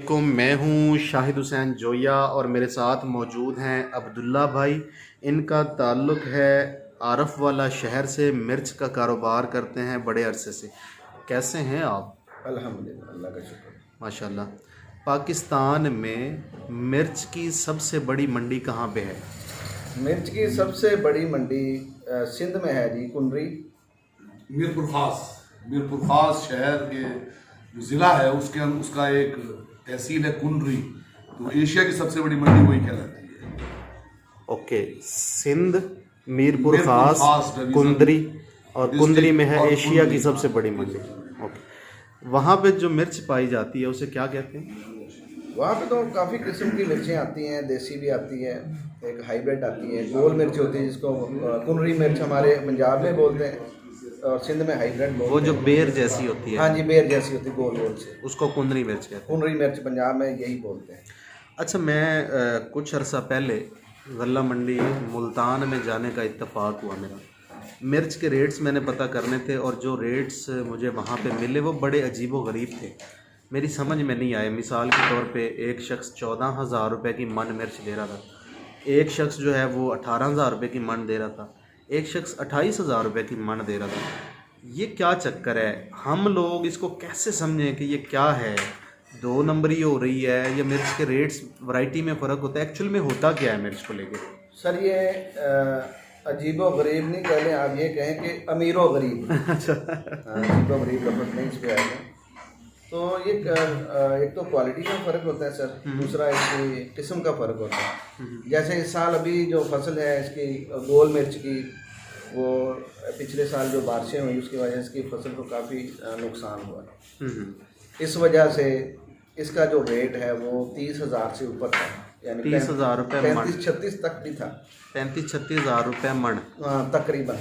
मैं हूं शाहिद हुसैन जोया और मेरे साथ मौजूद हैं अब्दुल्ला भाई। इनका ताल्लुक़ है आरफ वाला शहर से, मिर्च का कारोबार करते हैं बड़े अरसे से। कैसे हैं आप? अल्हम्दुलिल्लाह, अल्लाह का शुक्र। माशाल्लाह। पाकिस्तान में मिर्च की सबसे बड़ी मंडी कहाँ पे है? मिर्च की सबसे बड़ी मंडी सिंध में है जी, कुनरी। मीरपुर खास शहर के जो ज़िला है उसका एक तहसील है कुनरी। तो एशिया की सबसे बड़ी मंडी वही कहलाती है। ओके, सिंध, मीरपुर मीरपुर खास, खास डिवीज़न कुंदरी, और कुंदरी में है और एशिया की कुंदरी। सबसे बड़ी मंडी। ओके, वहाँ पे जो मिर्च पाई जाती है उसे क्या कहते हैं? वहाँ पे तो काफ़ी किस्म की मिर्चें आती हैं, देसी भी आती है, एक हाइब्रिड आती है, गोल मिर्च होती है जिसको कुनरी मिर्च हमारे पंजाब में बोलते हैं और सिंध में हाइब्रिड बोलते हैं। वो जो बेर जैसी होती है, हाँ जी, बेर जैसी होती है, गोल गोल से, उसको कुंदरी मिर्च कहते हैं। कुनरी मिर्च पंजाब में यही बोलते हैं। अच्छा, मैं कुछ अरसा पहले गल्ला मंडी मुल्तान में जाने का इत्तेफाक हुआ मेरा। मिर्च के रेट्स मैंने पता करने थे और जो रेट्स मुझे वहाँ पे मिले वो बड़े अजीब व गरीब थे, मेरी समझ में नहीं आए। मिसाल के तौर पे एक शख्स 14,000 रुपये की मन मिर्च दे रहा था, एक शख्स जो है वो 18,000 रुपये की मन दे रहा था, एक शख्स 28,000 रुपये की मन दे रहा था। ये क्या चक्कर है? हम लोग इसको कैसे समझें कि ये क्या है? दो नंबरी हो रही है या मिर्च के रेट्स वैरायटी में फ़र्क होता है? एक्चुअल में होता क्या है मिर्च को लेके? सर ये अजीबो गरीब नहीं कह लें, आप ये कहें कि अमीरो गरीब। अच्छा। अजीबो गरीब लफ्ज़ नहीं इस पे आएगा। तो ये एक तो क्वालिटी का फ़र्क होता है सर, दूसरा इसकी किस्म का फ़र्क होता है। जैसे इस साल अभी जो फसल है इसकी गोल मिर्च की, वो पिछले साल जो बारिशें हुई उसकी वजह से इसकी फसल को काफ़ी नुकसान हुआ। इस वजह से इसका जो रेट है वो 30,000 से ऊपर था, यानी 30,000 रुपये मन? 35-36 तक भी था। 35-36 हज़ार रुपये मन तकरीबन।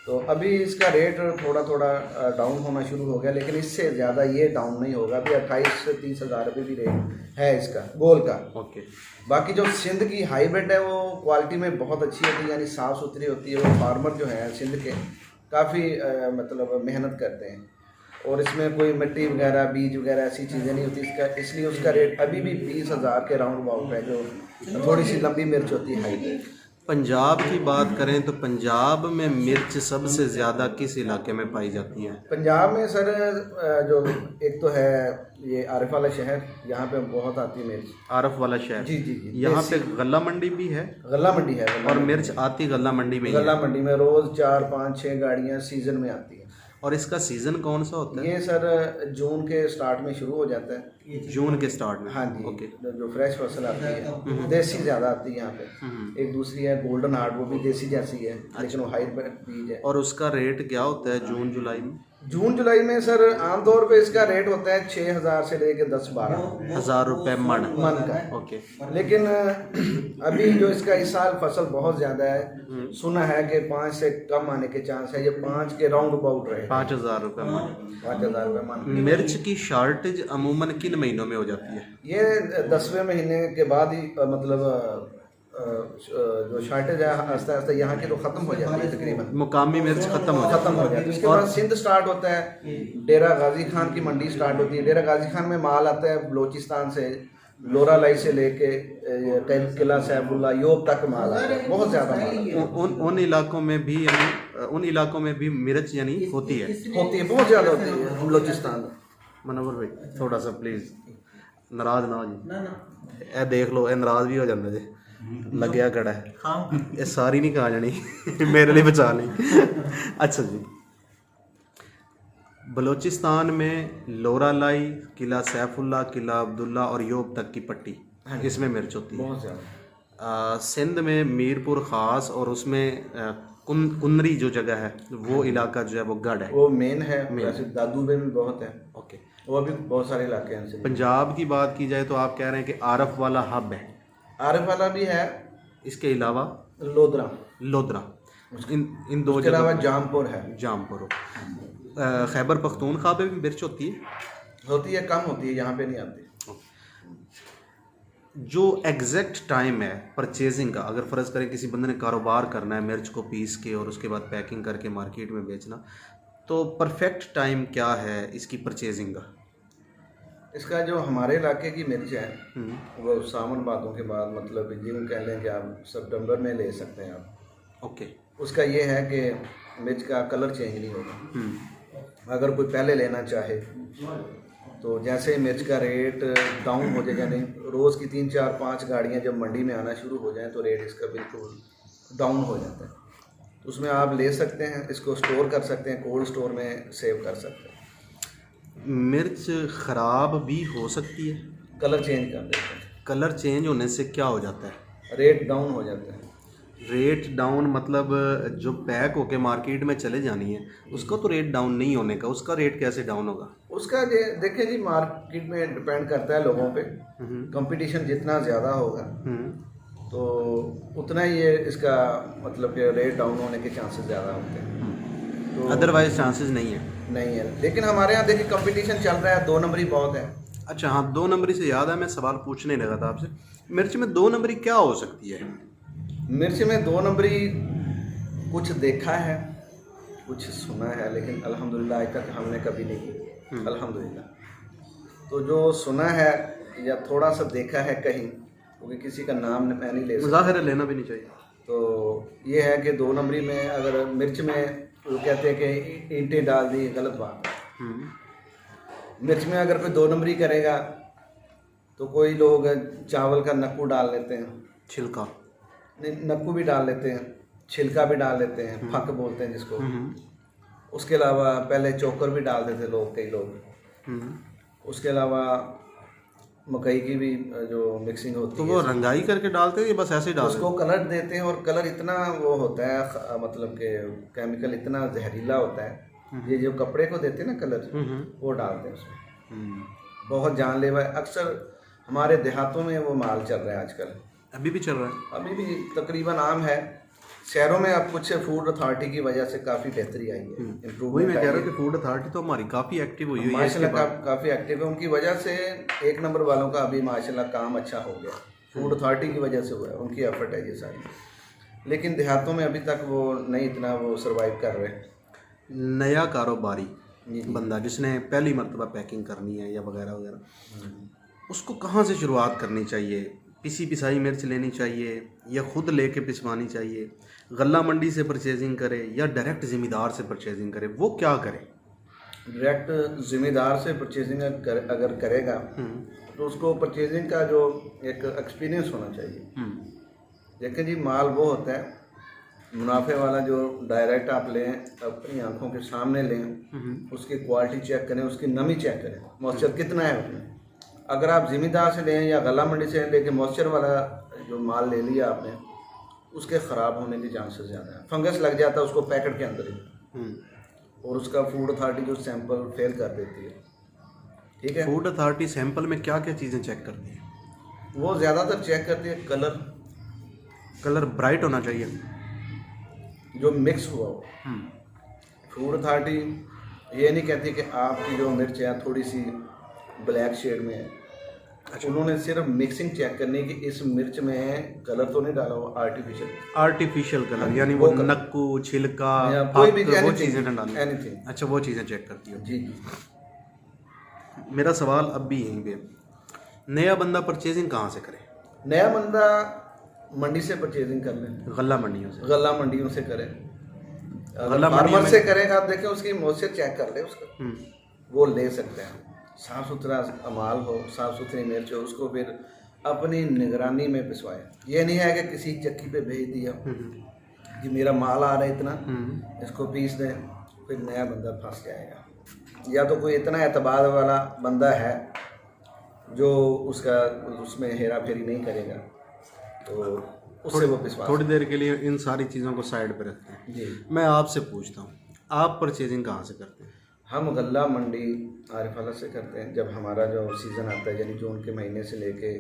तो अभी इसका रेट थोड़ा थोड़ा डाउन होना शुरू हो गया, लेकिन इससे ज़्यादा ये डाउन नहीं होगा। अभी 28 से 30,000 रुपये भी रेट है इसका गोल का। ओके। बाकी जो सिंध की हाइब्रिड है वो क्वालिटी में बहुत अच्छी होती है, यानी साफ़ सुथरी होती है। वो फार्मर जो है सिंध के काफ़ी मतलब मेहनत करते हैं और इसमें कोई मिट्टी वगैरह, बीज वगैरह ऐसी चीज़ें नहीं होती इसका, इसलिए उसका रेट अभी भी 20,000 के राउंड अबाउट है, जो थोड़ी सी लंबी मिर्च होती है हाइब्रिड। पंजाब की बात करें तो पंजाब में मिर्च सबसे ज़्यादा किस इलाके में पाई जाती है? पंजाब में सर जो एक तो है ये आरिफ वाला शहर, यहाँ पे बहुत आती है मिर्च। आरफ वाला शहर? जी जी जी। यहाँ पे गल्ला मंडी भी है? गल्ला मंडी है, और मिर्च आती गल्ला मंडी में ही गल्ला है? मंडी में रोज़ 4-5-6 गाड़ियाँ सीज़न में आती है। और इसका सीज़न कौन सा होता है? ये सर जून के स्टार्ट में शुरू हो जाता है। जून के स्टार्ट में? हाँ जी। ओके। जो फ्रेश फसल आती है, देसी ज़्यादा आती है यहाँ पे। एक दूसरी है गोल्डन हार्ट, वो भी देसी जैसी है, लेकिन वो हाइब्रिड बीज है। और उसका रेट क्या होता है जून जुलाई में? जून जुलाई में सर आमतौर पे इसका रेट होता है 6,000 से लेके 10-12 हज़ार रुपये मन का। ओके। लेकिन अभी जो इसका इस साल फसल बहुत ज़्यादा है, सुना है कि 5 से कम आने के चांस है, ये 5 के राउंड अबाउट रहे। 5,000 रुपये मन। 5,000 रुपये मन। मिर्च की शॉर्टेज अमूमन किन महीनों में हो जाती है? ये 10वें महीने के बाद ही मतलब जो शॉर्टेज है आस्ते आस्ते यहाँ की तो ख़त्म हो जाती है तकरीबन। मुकामी मिर्च ख़त्म हो ख़त्म हो जाती है। उसके बाद सिंध स्टार्ट होता है, डेरा गाजी खान की मंडी स्टार्ट होती है। डेरा गाजी खान में माल आता है बलोचिस्तान से, लोरा लाई से लेके किला सैफुल्ला योब तक माल आता है, बहुत ज़्यादा माल। उन इलाकों में भी यानी उन इलाकों में भी मिर्च यानी होती है? बहुत ज़्यादा होती है बलोचिस्तान में। मनोवर भाई थोड़ा सा प्लीज़ नाराज़ ना हो जी। ए देख लो, ए नाराज़ भी हो जाता जी, लग्या कड़ा है, ये सारी नहीं कहा जानी मेरे लिए बचा ली। अच्छा जी, बलोचिस्तान में लोरा लाई, किला सैफुल्ला, किला अब्दुल्ला और योब तक की पट्टी, इसमें मिर्च होती है बहुत ज़्यादा। सिंध में मीरपुर ख़ास और उसमें कुनरी जो जगह है वो इलाका जो है वो गढ़ है, वो मेन है। वैसे दादू में भी बहुत है। ओके। वो अभी बहुत सारे इलाके हैं। पंजाब की बात की जाए तो आप कह रहे हैं कि आरफ वाला हब है, आरिफ वाला भी है, इसके अलावा लोधरा, लोधरा, इन दो उसके अलावा जगह, जामपुर है। जामपुर। खैबर पख्तूनख्वा पे भी मिर्च होती है? कम होती है, यहाँ पे नहीं आती। जो एग्जैक्ट टाइम है परचेजिंग का, अगर फ़र्ज़ करें किसी बंदे ने कारोबार करना है मिर्च को पीस के और उसके बाद पैकिंग करके मार्केट में बेचना, तो परफेक्ट टाइम क्या है इसकी परचेजिंग का? इसका जो हमारे इलाके की मिर्च है हम्म। वो सावन भादों के बाद, मतलब यूँ कह लें कि आप सितंबर में ले सकते हैं आप। ओके। उसका ये है कि मिर्च का कलर चेंज नहीं होगा। हम्म। अगर कोई पहले लेना चाहे तो जैसे ही मिर्च का रेट डाउन हो जाए, यानी रोज़ की 3 4 5 गाड़ियाँ जब मंडी में आना शुरू हो जाएं तो रेट इसका बिल्कुल डाउन हो जाता है। तो उसमें आप ले सकते हैं, इसको स्टोर कर सकते हैं, कोल्ड स्टोर में सेव कर सकते हैं। मिर्च ख़राब भी हो सकती है? कलर चेंज कर देते हैं, कलर चेंज होने से क्या हो जाता है? रेट डाउन हो जाता है। रेट डाउन मतलब जो पैक होके मार्केट में चले जानी है उसका तो रेट डाउन नहीं होने का, उसका रेट कैसे डाउन होगा? उसका देखिए जी, मार्केट में डिपेंड करता है लोगों पे। कंपटीशन जितना ज़्यादा होगा तो उतना ही ये इसका मतलब कि रेट डाउन होने के चांसेस ज़्यादा होते हैं। तो अदरवाइज चांसेस नहीं है? नहीं है, लेकिन हमारे यहाँ देखिए कंपटीशन चल रहा है, 2 नंबरी बहुत है। अच्छा हाँ, 2 नंबरी से याद है, मैं सवाल पूछने लगा था आपसे, मिर्च में 2 नंबरी क्या हो सकती है? मिर्च में 2 नंबरी कुछ देखा है, कुछ सुना है, लेकिन अल्हम्दुलिल्लाह आज तक हमने कभी नहीं की, अल्हम्दुलिल्लाह। तो जो सुना है या थोड़ा सा देखा है कहीं, क्योंकि किसी का नाम मैं नहीं ले सकता, ज़ाहिर है लेना भी नहीं चाहिए। तो ये है कि 2 नंबरी में अगर मिर्च में वो कहते हैं कि ईंटें डाल दी, गलत बात है। मिर्च में अगर कोई 2 नंबरी करेगा तो कोई लोग चावल का नक्कू डाल लेते हैं, छिलका, नक्कू भी डाल लेते हैं, छिलका भी डाल लेते हैं, फक बोलते हैं जिसको। उसके अलावा पहले चोकर भी डाल देते लोग, कई लोग। उसके अलावा मकई की भी जो मिक्सिंग होती तो है, वो रंगाई करके डालते हैं या बस ऐसे ही डालते उसको कलर देते हैं, और कलर इतना वो होता है, मतलब कि केमिकल इतना जहरीला होता है। ये जो कपड़े को देते हैं ना कलर, वो डालते हैं उसमें। हैं? बहुत जानलेवा है। अक्सर हमारे देहातों में वो माल चल रहा है आजकल, अभी भी चल रहा है? अभी भी तकरीबन आम है। शहरों में अब कुछ फूड अथॉरिटी की वजह से काफ़ी बेहतरी आई है, वही मैं इम्प्रूवमेंट कह आई रहा हूँ है। कि फूड अथॉरिटी तो हमारी काफ़ी एक्टिव हुई है माशाल्लाह काफ़ी एक्टिव है, उनकी वजह से 1 नंबर वालों का अभी माशाल्लाह काम अच्छा हो गया। फूड अथॉरिटी की वजह से हुआ है, उनकी एफर्ट है ये सारी। लेकिन देहातों में अभी तक वो नहीं इतना वो सर्वाइव कर रहे। नया कारोबारी बंदा जिसने पहली मर्तबा पैकिंग करनी है या वगैरह वगैरह, उसको कहाँ से शुरुआत करनी चाहिए? पिसी पिसाई मिर्च लेनी चाहिए या खुद लेके पिसवानी चाहिए? गल्ला मंडी से परचेजिंग करे या डायरेक्ट ज़िम्मेदार से परचेजिंग करे? वो क्या करे? डायरेक्ट ज़िम्मेदार से परचेजिंग अगर करेगा तो उसको परचेजिंग का जो एक एक्सपीरियंस होना चाहिए। देखिए जी, माल वो होता है मुनाफे वाला जो डायरेक्ट आप लें, अपनी आंखों के सामने लें, उसकी क्वालिटी चेक करें, उसकी नमी चेक करें, मॉइस्चर कितना है उसमें। अगर आप ज़िम्मेदार से लें या गला मंडी से लेके मॉइस्चर वाला जो माल ले लिया आपने, उसके ख़राब होने के चांसेस ज़्यादा है। फंगस लग जाता है उसको पैकेट के अंदर ही, और उसका फूड अथॉरिटी जो सैंपल फेल कर देती है। ठीक है, फूड अथॉरिटी सैंपल में क्या क्या चीज़ें चेक करती है? वो ज़्यादातर चेक करती है कलर ब्राइट होना चाहिए, जो मिक्स हुआ हो। फूड अथॉरिटी ये नहीं कहती कि आपकी जो मिर्च है थोड़ी सी ब्लैक शेड में है। अच्छा, उन्होंने सिर्फ मिक्सिंग चेक करनी कि इस मिर्च में कलर तो नहीं डाला हुआ आर्टिफिशियल कलर, यानी वो नक्कू, छिलका, कोई भी वो चीज़ें न डालें। एनीथिंग। अच्छा, वो चीज़ें चेक करती हो? जी जी। मेरा सवाल अब भी यहीं पे, नया बंदा परचेजिंग कहाँ से करे? नया बंदा मंडी से परचेजिंग कर लें, गल्ला मंडियों से। गल्ला मंडियों से करें। गल्ला फार्मर से करेगा, आप देखें उसकी मॉइस्चर चेक कर ले उसका, वो ले सकते हैं। साफ़ सुथरा माल हो, साफ़ सुथरी मिर्च हो, उसको फिर अपनी निगरानी में पिसवाएं। ये नहीं है कि किसी चक्की पे भेज दिया कि मेरा माल आ रहा है इतना, इसको पीस दें, फिर नया बंदा फंस जाएगा। या तो कोई इतना एतबार वाला बंदा है जो उसमें हेरा फेरी नहीं करेगा, तो उससे वो पिसवा। थोड़ी देर के लिए इन सारी चीज़ों को साइड पे रखते हैं जी। मैं आपसे पूछता हूँ, आप परचेजिंग कहाँ से करते हैं? हम गल्ला मंडी आरिफाला से करते हैं। जब हमारा जो सीज़न आता है, यानी जून के महीने से लेके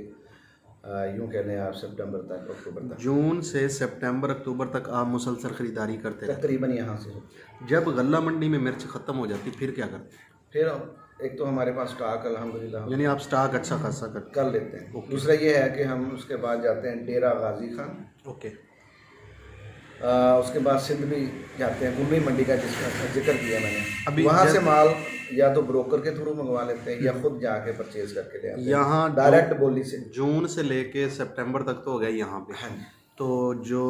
यूँ कह लें आप सितंबर तक, अक्टूबर तक। जून से सितंबर अक्टूबर तक आप मुसलसल ख़रीदारी करते हैं? तकरीबन यहाँ से होती है। जब गल्ला मंडी में मिर्च ख़त्म हो जाती फिर क्या करते हैं? फिर एक तो हमारे पास स्टॉक अल्हम्दुलिल्लाह यानी आप स्टॉक अच्छा खासा करते कर लेते हैं। दूसरा ये है कि हम उसके बाद जाते हैं डेरा गाजी खान, हैं? ओके। उसके बाद सिंध भी जाते हैं, गुमरी मंडी का जिसका जिक्र किया मैंने, अभी वहाँ से माल या तो ब्रोकर के थ्रू मंगवा लेते हैं या खुद जाके परचेज करके ले आते हैं यहाँ डायरेक्ट बोली से। जून से लेके सितंबर तक तो हो गया यहाँ पे। हाँ जी। तो जो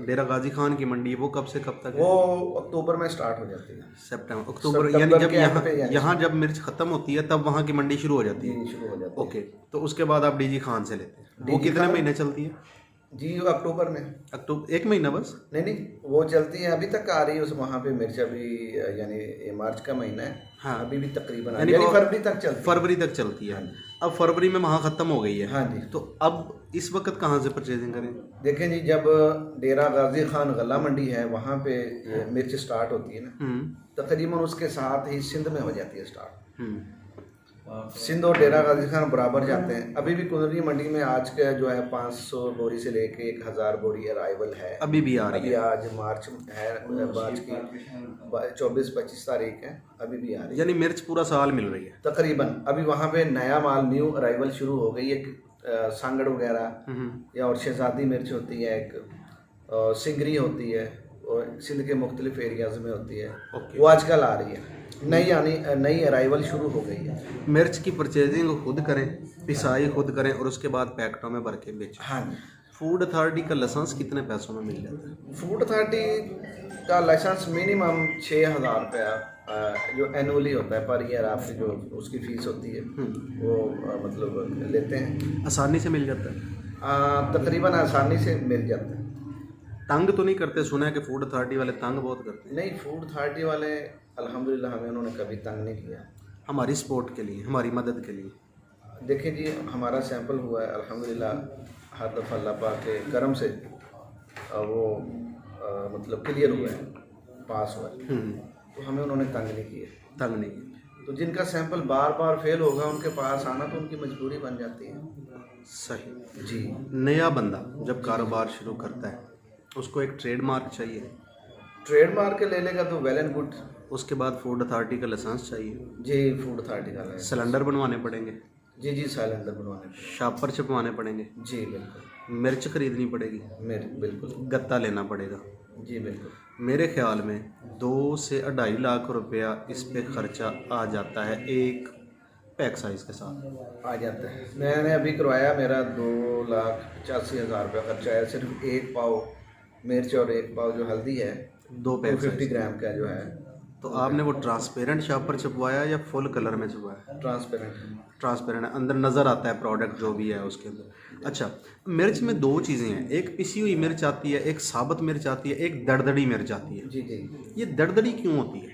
डेरा गाजी खान की मंडी है वो कब से कब तक है? वो अक्टूबर में स्टार्ट हो जाती है। सितंबर अक्टूबर, सितंबर यानी जब के एंड पे यानी यहाँ जब मिर्च खत्म होती है तब वहाँ की मंडी शुरू हो जाती है। जी शुरू हो जाती है। ओके, तो उसके बाद आप डीजी खान से लेते हैं। वो डीजी कितने खान- महीने चलती है? जी अक्टूबर में। अक्टूबर, एक महीना बस? नहीं वो चलती है, अभी तक आ रही है उस वहाँ पे मिर्च अभी, यानी ये मार्च का महीना है। हाँ। अभी भी तकरीबन यानी यानी वो फरवरी तक चलती है। फरवरी तक चलती है। अब फरवरी में वहाँ ख़त्म हो गई है। हाँ जी। तो अब इस वक्त कहाँ से परचेजिंग करें? देखें जी, जब डेरा गाजी खान गला मंडी है वहाँ पे ये मिर्च स्टार्ट होती है ना, तकरीबन उसके साथ ही सिंध में हो जाती है स्टार्ट। सिंध और डेरा गाजी खान बराबर जाते हैं। अभी भी कुंदरी मंडी में आज का जो है 500 बोरी से लेके 1000 बोरी अराइवल है। अभी भी आ रही अभी है। आज मार्च है, मार्च की 24-25 तारीख है, अभी भी आ रही है। यानी मिर्च पूरा साल मिल रही है तकरीबन अभी वहाँ पे नया माल न्यू अराइवल शुरू हो गई है। सांगड़ वगैरह या और शहजादी मिर्च होती है, एक सिंगरी होती है, और सिंध के मुख्तलिफ एरियाज में होती है। वो आजकल आ रही है, नई अराइवल शुरू हो गई है। मिर्च की परचेजिंग खुद करें, पिसाई खुद करें और उसके बाद पैकेटों में भर के बेचें। हाँ जी। फूड अथॉरिटी का लाइसेंस कितने पैसों में मिल जाता है? फूड अथॉरिटी का लाइसेंस मिनिमम 6000 रुपया जो एनुअली होता है पर ईयर, आपकी जो उसकी फीस होती है वो मतलब लेते हैं। आसानी से मिल जाता है? तकरीबन आसानी से मिल जाता है। तंग तो नहीं करते? सुना है कि फूड अथॉरिटी वाले तंग बहुत करते हैं। नहीं, फूड अथॉरिटी वाले अल्हम्दुलिल्लाह हमें उन्होंने कभी तंग नहीं किया। हमारी सपोर्ट के लिए, हमारी मदद के लिए। देखिए जी, हमारा सैंपल हुआ है अल्हम्दुलिल्लाह, हर दफ़ा अल्लाह पाक के करम से वो मतलब क्लियर हुआ है, पास हुआ है। तो हमें उन्होंने तंग नहीं किया। तंग नहीं। तो जिनका सैंपल बार बार फेल होगा उनके पास आना तो उनकी मजबूरी बन जाती है। सही। जी। नया बंदा जब कारोबार शुरू करता है उसको एक ट्रेडमार्क चाहिए, ट्रेडमार्क ले लेगा तो वेल एंड गुड। उसके बाद फूड अथॉरिटी का लाइसेंस चाहिए, जी फूड अथॉरिटी का है। सिलेंडर बनवाने पड़ेंगे, जी सिलेंडर बनवाने पड़ेंगे। शापर छपवाने पड़ेंगे, जी बिल्कुल। मिर्च खरीदनी पड़ेगी, मेरे बिल्कुल। गत्ता लेना पड़ेगा। जी बिल्कुल। मेरे ख्याल में 2 से 2.5 लाख रुपया इस पे खर्चा आ जाता है एक पैक साइज़ के साथ। आ जाता है। मैंने अभी करवाया, मेरा 2,85,000 रुपया खर्चा है। सिर्फ 1 पाव मिर्च और 1 पाव जो हल्दी है, 2 पैक 50 ग्राम का जो है। तो आपने वो ट्रांसपेरेंट शापर छपवाया या फुल कलर में छपवाया? ट्रांसपेरेंट। ट्रांसपेरेंट, अंदर नज़र आता है प्रोडक्ट जो भी है उसके अंदर। अच्छा, मिर्च में 2 चीज़ें हैं, एक पिसी हुई मिर्च आती है, एक साबुत मिर्च आती है, एक दरदड़ी मिर्च आती है। जी जी। ये दरदड़ी क्यों होती है?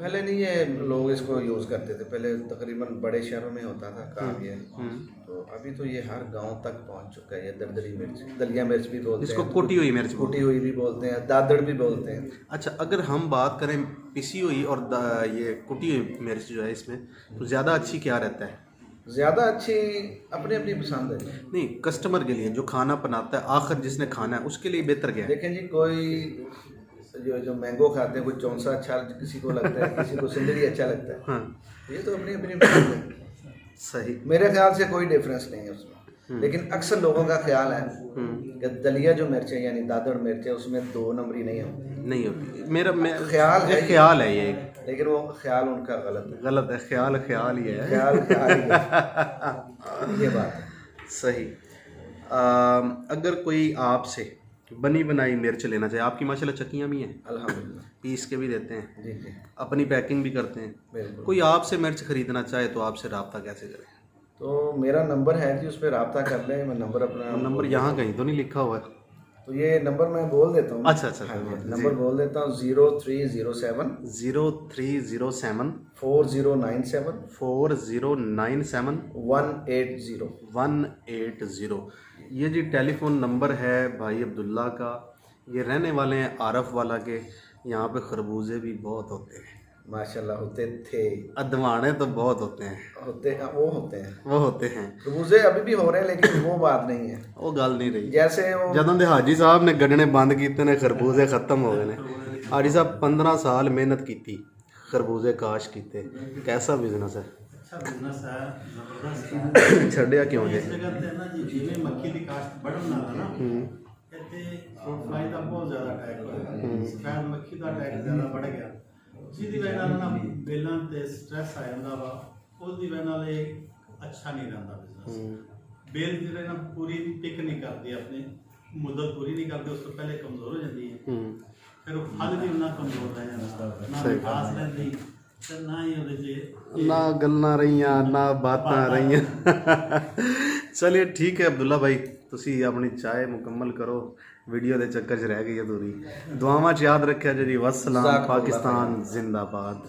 पहले नहीं ये लोग इसको यूज़ करते थे, पहले तकरीबन बड़े शहरों में होता था काम ये। तो अभी तो ये हर गांव तक पहुंच चुका है। ये दरदरी मिर्च, दलिया मिर्च भी बोलते इसको हैं, कुटी हुई मिर्च कुटी हुई भी बोलते हैं, दादड़ भी बोलते हैं। अच्छा, अगर हम बात करें पिसी हुई और ये कुटी हुई मिर्च जो है, इसमें तो ज़्यादा अच्छी क्या रहता है? ज़्यादा अच्छी अपनी अपनी पसंद है। नहीं, कस्टमर के लिए जो खाना बनाता है, आखिर जिसने खाना है उसके लिए बेहतर क्या है? देखें जी, कोई जो मैंगो खाते हैं, कोई चौंसा अच्छा किसी को लगता है, किसी को सिंदड़ी अच्छा लगता है। हाँ, ये तो अपनी अपनी पसंद है। सही। मेरे ख्याल से कोई डिफरेंस नहीं है उसमें। लेकिन अक्सर लोगों का ख्याल है कि दलिया जो मिर्च है यानी दादड़ मिर्च है उसमें 2 नंबरी नहीं होती। नहीं होती, मेरा ख्याल है, ख्याल है ये, लेकिन वो ख्याल उनका गलत है। गलत है। ख्याल ही है। ख्याल ही है। ये बात है। सही। अगर कोई आपसे बनी बनाई मिर्च लेना चाहे, आपकी माशाल्लाह चक्कियाँ भी हैं, अल्हम्दुलिल्लाह। पीस के भी देते हैं, जी जी अपनी पैकिंग भी करते हैं, बिल्कुल। कोई आपसे मिर्च खरीदना चाहे तो आपसे रब्ता कैसे करें? तो मेरा नंबर है जी, उस पर रब्ता कर लें। मैं नंबर अपना नंबर यहाँ कहीं तो नहीं लिखा हुआ है? तो ये नंबर मैं बोल देता हूँ। अच्छा अच्छा, हाँ जी, नंबर बोल देता हूँ 0307 0307 4097 4097 180। 180। ये जी टेलीफोन नंबर है भाई अब्दुल्ला का। ये रहने वाले हैं आरफ वाला के। यहाँ पे खरबूजे भी बहुत होते हैं माशाल्लाह। होते थे, अदवाने तो बहुत होते हैं। वो होते हैं। खरबूजे अभी भी हो रहे हैं, लेकिन वो बात नहीं है, वो गल नहीं रही। जैसे वो ਜਦੋਂ ਦੇ ਹਾਜੀ ਸਾਹਿਬ ਨੇ ਗੰਢਣੇ ਬੰਦ ਕੀਤੇ ਨੇ ਖਰਬੂਜ਼ੇ ਖਤਮ ਹੋ ਗਏ ਨੇ। ਹਾਜੀ ਸਾਹਿਬ 15 ਸਾਲ ਮਿਹਨਤ ਕੀਤੀ, ਖਰਬੂਜ਼ੇ ਕਾਸ਼ ਕੀਤੇ। कैसा बिजनेस है? अच्छा बिजनेस है, जबरदस्त है। ਛੱਡਿਆ ਕਿਉਂ ਜੇ? इस जगह ते ना जी जिवें मक्खी दी काश्त बढ़न नाल ना इत्थे फ्रूट फ्लाई दा बहुत ज़्यादा अटैक होया। सफेद मक्खी दा अटैक ज़्यादा बढ़ गया। ਜਿਹਦੀ ਵਜ੍ਹਾ ਨਾਲ ਨਾ ਬੇਲਾਂ ਤੇ ਸਟ੍ਰੈਸ ਆ ਜਾਂਦਾ ਵਾ, ਉਹਦੀ ਵਜ੍ਹਾ ਨਾਲ ਇਹ ਅੱਛਾ ਨਹੀਂ ਰਹਿੰਦਾ ਬਿਜ਼ਨਸ। ਬੇਲ ਜਿਹੜੇ ਨਾ ਪੂਰੀ ਪਿਕ ਨਹੀਂ ਕਰਦੀ, ਆਪਣੀ ਮੁੱਦਤ ਪੂਰੀ ਨਹੀਂ ਕਰਦੀ, ਉਸ ਤੋਂ ਪਹਿਲੇ ਕਮਜ਼ੋਰ ਹੋ ਜਾਂਦੀ ਹੈ। ਫਿਰ ਉਹ ਫਲ ਵੀ ਉਹਨਾਂ ਕਮਜ਼ੋਰ ਰਹਿ ਜਾਂਦਾ, ਨਾ ਵਿਕਾਸ ਰਹਿੰਦੀ ਤੇ ਨਾ ਹੀ ਉਹਦੇ 'ਚ ना गल्लां रहियां ना बातां रहियां। चलिए ठीक है अब्दुल्ला भाई, ਤੁਸੀਂ ਆਪਣੀ ਚਾय ਮੁਕੰਮਲ ਕਰੋ, ਵੀਡੀਓ ਦੇ ਚੱਕਰ 'ਚ ਰਹਿ ਗਈ ਅਧੂਰੀ। ਦੁਆਵਾਂ 'ਚ ਯਾਦ ਰੱਖਿਆ ਜੀ। ਵਸਲਾਮ, ਪਾਕਿਸਤਾਨ ਜ਼ਿੰਦਾਬਾਦ।